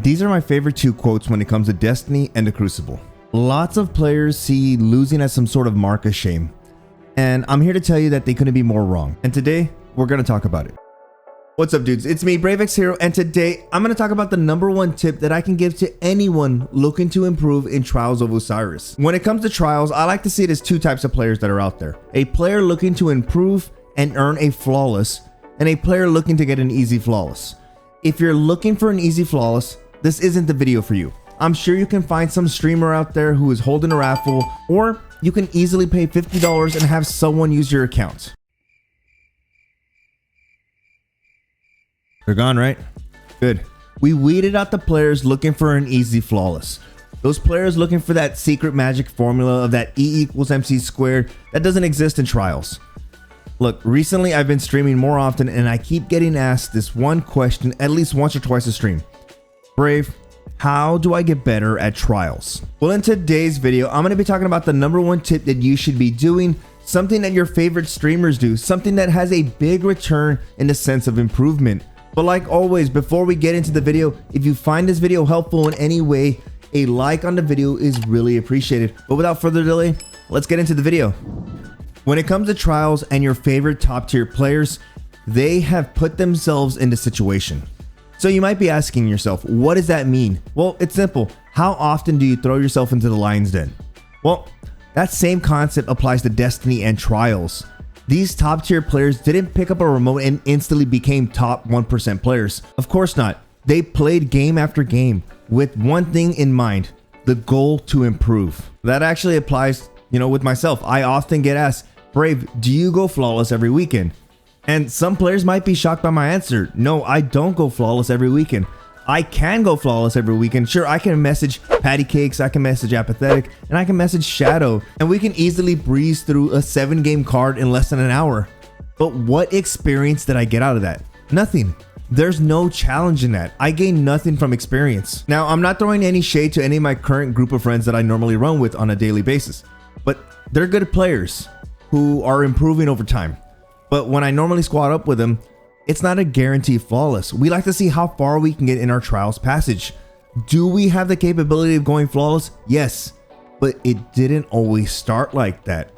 These are my favorite two quotes when it comes to Destiny and the Crucible. Lots of players see losing as some sort of mark of shame, and I'm here to tell you that they couldn't be more wrong. And today, we're going to talk about it. What's up, dudes? It's me, BRAVExHERO, and today I'm going to talk about the #1 tip that I can give to anyone looking to improve in Trials of Osiris. When it comes to Trials, I like to see it as two types of players that are out there. A player looking to improve and earn a flawless, and a player looking to get an easy flawless. If you're looking for an easy flawless, this isn't the video for you. I'm sure you can find some streamer out there who is holding a raffle, or you can easily pay $50 and have someone use your account. They're gone, right? Good. We weeded out the players looking for an easy flawless. Those players looking for that secret magic formula of that E=mc² that doesn't exist in Trials. Look, recently I've been streaming more often and I keep getting asked this one question at least once or twice a stream. Brave, how do I get better at Trials? Well, in today's video, I'm going to be talking about the #1 tip that you should be doing, something that your favorite streamers do, something that has a big return in the sense of improvement. But like always, before we get into the video, if you find this video helpful in any way, a like on the video is really appreciated. But without further delay, let's get into the video. When it comes to Trials and your favorite top tier players, they have put themselves in the situation. So you might be asking yourself, what does that mean? Well, it's simple. How often do you throw yourself into the lion's den? Well, that same concept applies to Destiny and Trials. These top tier players didn't pick up a remote and instantly became top 1% players. Of course not. They played game after game with one thing in mind, the goal to improve. That actually applies, with myself. I often get asked, Brave, do you go flawless every weekend? And some players might be shocked by my answer. No, I don't go flawless every weekend. I can go flawless every weekend. Sure, I can message Patty Cakes, I can message Apathetic, and I can message Shadow, and we can easily breeze through a 7-game card in less than an hour. But what experience did I get out of that? Nothing. There's no challenge in that. I gain nothing from experience. Now, I'm not throwing any shade to any of my current group of friends that I normally run with on a daily basis, but they're good players who are improving over time. But when I normally squad up with them, it's not a guarantee flawless. We like to see how far we can get in our Trials passage. Do we have the capability of going flawless? Yes, but it didn't always start like that.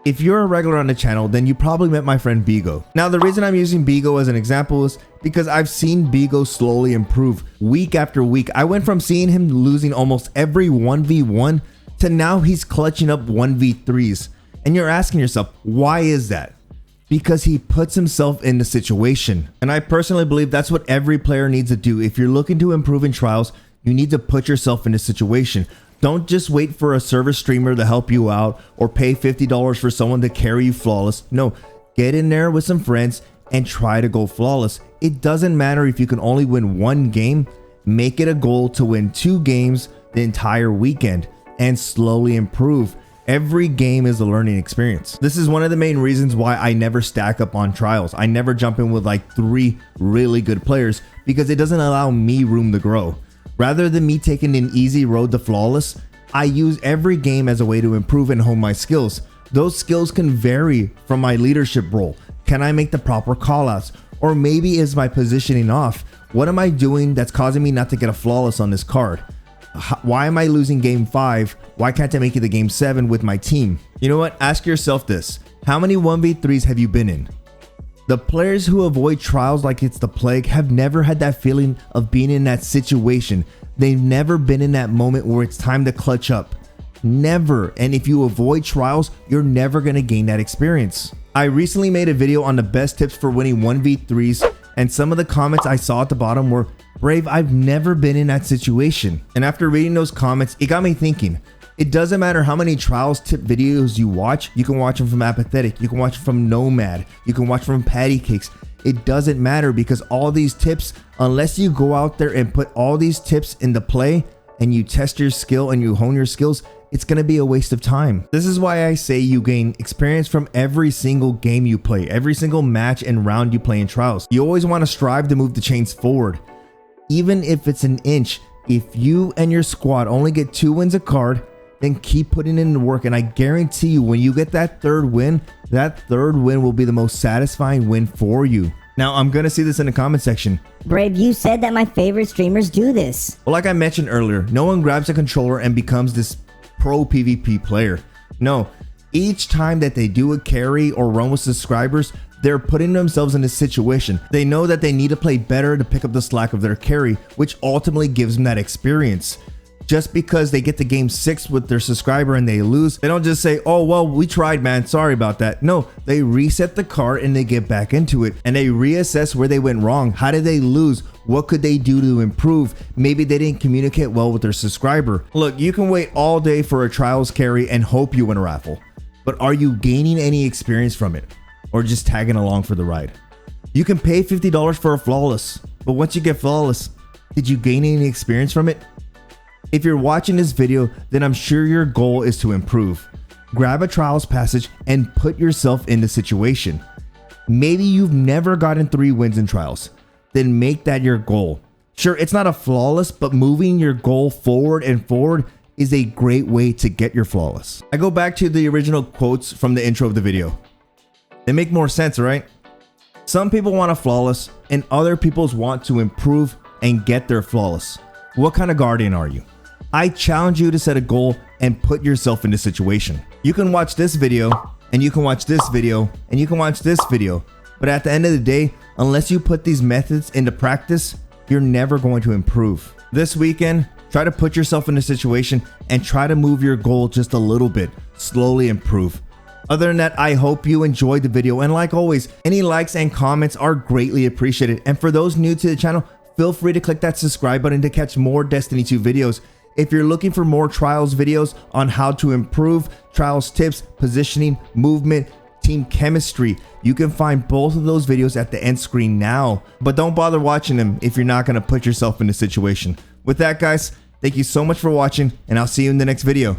If you're a regular on the channel, then you probably met my friend Bigo. Now, the reason I'm using Bigo as an example is because I've seen Bigo slowly improve week after week. I went from seeing him losing almost every 1v1 to now he's clutching up 1v3s. And you're asking yourself, why is that? Because he puts himself in the situation. And I personally believe that's what every player needs to do. If you're looking to improve in Trials, you need to put yourself in the situation. Don't just wait for a service streamer to help you out or pay $50 for someone to carry you flawless. No, get in there with some friends and try to go flawless. It doesn't matter if you can only win 1 game. Make it a goal to win 2 games the entire weekend and slowly improve. Every game is a learning experience. This is one of the main reasons why I never stack up on Trials. I never jump in with like 3 really good players because it doesn't allow me room to grow. Rather than me taking an easy road to flawless, I use every game as a way to improve and hone my skills. Those skills can vary from my leadership role. Can I make the proper callouts? Or maybe is my positioning off? What am I doing that's causing me not to get a flawless on this card? Why am I losing game 5? Why can't I make it to game 7 with my team? You know what? Ask yourself this. How many 1v3s have you been in? The players who avoid Trials like it's the plague have never had that feeling of being in that situation. They've never been in that moment where it's time to clutch up. Never. And if you avoid Trials, you're never going to gain that experience. I recently made a video on the best tips for winning 1v3s, and some of the comments I saw at the bottom were, Brave, I've never been in that situation. And after reading those comments, it got me thinking. It doesn't matter how many Trials tip videos you watch. You can watch them from Apathetic. You can watch them from Nomad. You can watch them from Patty Cakes. It doesn't matter because all these tips, unless you go out there and put all these tips into play and you test your skill and you hone your skills, it's going to be a waste of time. This is why I say you gain experience from every single game you play, every single match and round you play in Trials. You always want to strive to move the chains forward. Even if it's an inch, if you and your squad only get 2 wins a card, then keep putting in the work. And I guarantee you, when you get that 3rd win, that 3rd win will be the most satisfying win for you. Now, I'm gonna see this in the comment section. Brave, you said that my favorite streamers do this. Well, like I mentioned earlier, no one grabs a controller and becomes this pro PvP player. No, each time that they do a carry or run with subscribers, they're putting themselves in a situation. They know that they need to play better to pick up the slack of their carry, which ultimately gives them that experience. Just because they get to game 6 with their subscriber and they lose, they don't just say, oh, well, we tried, man, sorry about that. No, they reset the card and they get back into it and they reassess where they went wrong. How did they lose? What could they do to improve? Maybe they didn't communicate well with their subscriber. Look, you can wait all day for a trials carry and hope you win a raffle, but are you gaining any experience from it or just tagging along for the ride? You can pay $50 for a flawless, but once you get flawless, did you gain any experience from it? If you're watching this video, then I'm sure your goal is to improve. Grab a trials passage and put yourself in the situation. Maybe you've never gotten 3 wins in trials. Then make that your goal. Sure, it's not a flawless, but moving your goal forward and forward is a great way to get your flawless. I go back to the original quotes from the intro of the video. They make more sense, right? Some people want a flawless and other people want to improve and get their flawless. What kind of guardian are you? I challenge you to set a goal and put yourself in this situation. You can watch this video and you can watch this video and you can watch this video, but at the end of the day, unless you put these methods into practice, you're never going to improve. This weekend, try to put yourself in a situation and try to move your goal just a little bit, slowly improve. Other than that, I hope you enjoyed the video, and like always, any likes and comments are greatly appreciated. And for those new to the channel, feel free to click that subscribe button to catch more Destiny 2 videos. If you're looking for more Trials videos on how to improve, Trials tips, positioning, movement, team chemistry, you can find both of those videos at the end screen now. But don't bother watching them if you're not going to put yourself in the situation. With that, guys, thank you so much for watching, and I'll see you in the next video.